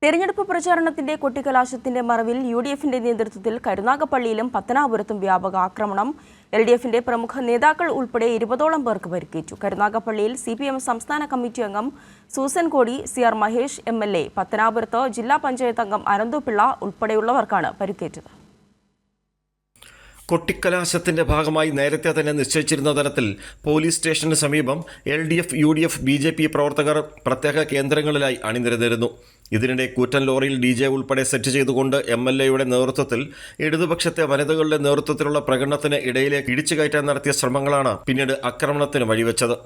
തെരഞ്ഞെടുപ്പ് പ്രചാരണത്തിന്റെ കൊട്ടിക്കലാശത്തിന്റെ മറവിൽ യുഡിഎഫിന്റെ നേതൃത്വത്തിൽ കരുനാഗപ്പള്ളിയിലും പത്തനാപുരത്തും വ്യാപക ആക്രമണം. എൽഡിഎഫിന്റെ പ്രമുഖ നേതാക്കൾ ഉൾപ്പെടെ 20ഓളം പേർക്ക് പരിക്കേറ്റു. കരുനാഗപ്പള്ളിയിൽ സിപിഎം സംസ്ഥാന കമ്മിറ്റി അംഗം സൂസൻ കോടി, സിആർ മഹേഷ് എംഎൽഎ, പത്തനാപുരത്ത് ജില്ലാ പഞ്ചായത്ത് അംഗം അനന്തുപിള്ള ഉൾപ്പെടെയുള്ളവർക്കാണ് പരിക്കേറ്റത്. കൊട്ടിക്കലാശത്തിന്റെ ഭാഗമായി നേരത്തെ തന്നെ നിശ്ചയിച്ചിരുന്ന തരത്തിൽ പോലീസ് സ്റ്റേഷന് സമീപം LDF, UDF, BJP പ്രവർത്തകർ പ്രത്യേക കേന്ദ്രങ്ങളിലായി അണിനിരന്നിരുന്നു. ഇതിനിടെ കൂറ്റൻ ലോറിയിൽ DJ ഉൾപ്പെടെ സെറ്റ് ചെയ്തുകൊണ്ട് MLAയുടെ നേതൃത്വത്തിൽ ഇടതുപക്ഷത്തെ വനിതകളുടെ നേതൃത്വത്തിലുള്ള പ്രകടനത്തിന് ഇടയിലേക്ക് ഇടിച്ചു കയറ്റാൻ നടത്തിയ ശ്രമങ്ങളാണ് പിന്നീട് ആക്രമണത്തിന് വഴിവെച്ചത്.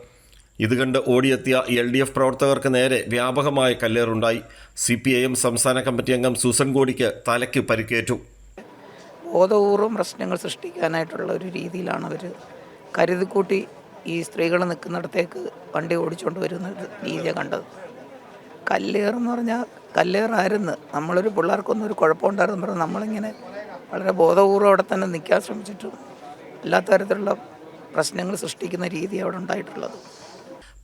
ഇത് കണ്ട് ഓടിയെത്തിയ LDF പ്രവർത്തകർക്ക് നേരെ വ്യാപകമായ കല്ലേറുണ്ടായി. CPIM സംസ്ഥാന കമ്മിറ്റി അംഗം സൂസൻ കോടിക്ക് തലയ്ക്ക് പരിക്കേറ്റു. ബോധപൂർവം പ്രശ്നങ്ങൾ സൃഷ്ടിക്കാനായിട്ടുള്ള ഒരു രീതിയിലാണ് അവർ കരുതിക്കൂട്ടി ഈ സ്ത്രീകൾ നിൽക്കുന്നിടത്തേക്ക് വണ്ടി ഓടിച്ചുകൊണ്ട് വരുന്ന രീതിയാണ് കണ്ടത്. കല്ലേറെന്ന് പറഞ്ഞാൽ കല്ലേറായിരുന്നു. നമ്മളൊരു പിള്ളേർക്കൊന്നും ഒരു കുഴപ്പമുണ്ടായിരുന്നു പറഞ്ഞാൽ നമ്മളിങ്ങനെ വളരെ ബോധപൂർവ്വം അവിടെ തന്നെ നിൽക്കാൻ ശ്രമിച്ചിട്ടും എല്ലാ തരത്തിലുള്ള പ്രശ്നങ്ങൾ സൃഷ്ടിക്കുന്ന രീതി അവിടെ ഉണ്ടായിട്ടുള്ളത്.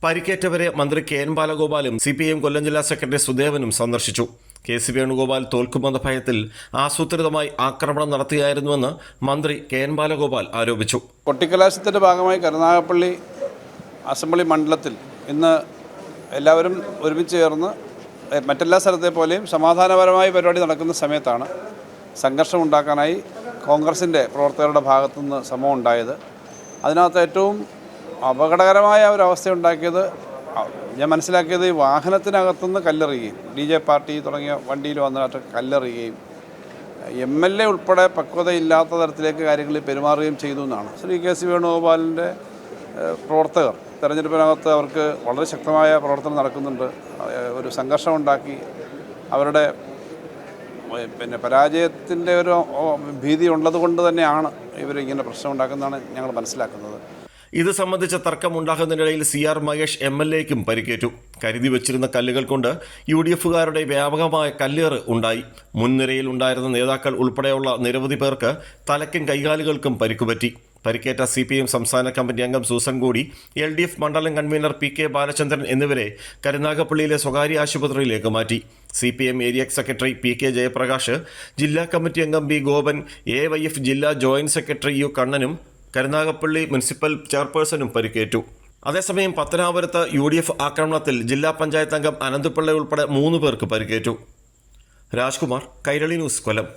പരിക്കേറ്റവരെ മന്ത്രി KN ബാലഗോപാലും CPIM കൊല്ലം ജില്ലാ സെക്രട്ടറി സുദേവനും സന്ദർശിച്ചു. KC വേണുഗോപാൽ തോൽക്കുമെന്ന ഭയത്തിൽ ആസൂത്രിതമായി ആക്രമണം നടത്തുകയായിരുന്നുവെന്ന് മന്ത്രി KN ബാലഗോപാൽ ആരോപിച്ചു. കൊട്ടിക്കലാശത്തിൻ്റെ ഭാഗമായി കരുനാഗപ്പള്ളി അസംബ്ലി മണ്ഡലത്തിൽ ഇന്ന് എല്ലാവരും ഒരുമിച്ച് ചേർന്ന് മറ്റെല്ലാ സ്ഥലത്തെ പോലെയും സമാധാനപരമായ പരിപാടി നടക്കുന്ന സമയത്താണ് സംഘർഷം ഉണ്ടാക്കാനായി കോൺഗ്രസിൻ്റെ പ്രവർത്തകരുടെ ഭാഗത്തുനിന്ന് ശ്രമം ഉണ്ടായത്. അതിനകത്ത് ഏറ്റവും അപകടകരമായ ഒരവസ്ഥ ഉണ്ടാക്കിയത് ഞാൻ മനസ്സിലാക്കിയത് ഈ വാഹനത്തിനകത്തുനിന്ന് കല്ലെറിയുകയും DJ പാർട്ടി തുടങ്ങിയ വണ്ടിയിൽ വന്നിട്ട് കല്ലെറിയുകയും MLA ഉൾപ്പെടെ പക്വതയില്ലാത്ത തരത്തിലേക്ക് കാര്യങ്ങളിൽ പെരുമാറുകയും ചെയ്തു എന്നാണ്. ശ്രീ KC വേണുഗോപാലിൻ്റെ പ്രവർത്തകർ തെരഞ്ഞെടുപ്പിനകത്ത് അവർക്ക് വളരെ ശക്തമായ പ്രവർത്തനം നടക്കുന്നുണ്ട്. ഒരു സംഘർഷം ഉണ്ടാക്കി അവരുടെ പരാജയത്തിൻ്റെ ഒരു ഭീതി ഉള്ളത് കൊണ്ട് തന്നെയാണ് ഇവരിങ്ങനെ പ്രശ്നം ഉണ്ടാക്കുന്നതാണ് ഞങ്ങൾ മനസ്സിലാക്കുന്നത്. ഇത് സംബന്ധിച്ച തർക്കമുണ്ടാകുന്നതിനിടയിൽ CR മഹേഷ് MLAയ്ക്കും പരിക്കേറ്റു. കരുതി വെച്ചിരുന്ന കല്ലുകൾ കൊണ്ട് UDFകാരുടെ വ്യാപകമായ കല്ലേറ് ഉണ്ടായി. മുൻനിരയിൽ ഉണ്ടായിരുന്ന നേതാക്കൾ ഉൾപ്പെടെയുള്ള നിരവധി പേർക്ക് തലയ്ക്കും കൈകാലുകൾക്കും പരിക്കുപറ്റി. പരിക്കേറ്റ CPIM സംസ്ഥാന കമ്മിറ്റി അംഗം സൂസൻ കോടി, LDF മണ്ഡലം കൺവീനർ PK ബാലചന്ദ്രൻ എന്നിവരെ കരുനാഗപ്പള്ളിയിലെ സ്വകാര്യ ആശുപത്രിയിലേക്ക് മാറ്റി. CPIM area secretary PK Jayaprakash, ജില്ലാ കമ്മിറ്റി അംഗം B ഗോപൻ, AYF ജില്ലാ ജോയിന്റ് സെക്രട്ടറി U കണ്ണനും കരുനാഗപ്പള്ളി മുനിസിപ്പൽ ചെയർപേഴ്സണും പരിക്കേറ്റു. അതേസമയം പത്തനാപുരത്ത് UDF ആക്രമണത്തിൽ ജില്ലാ പഞ്ചായത്ത് അംഗം അനന്തുപിള്ള ഉൾപ്പെടെ 3 പേർക്ക് പരിക്കേറ്റു. രാജ്കുമാർ, കൈരളി ന്യൂസ്, കൊല്ലം.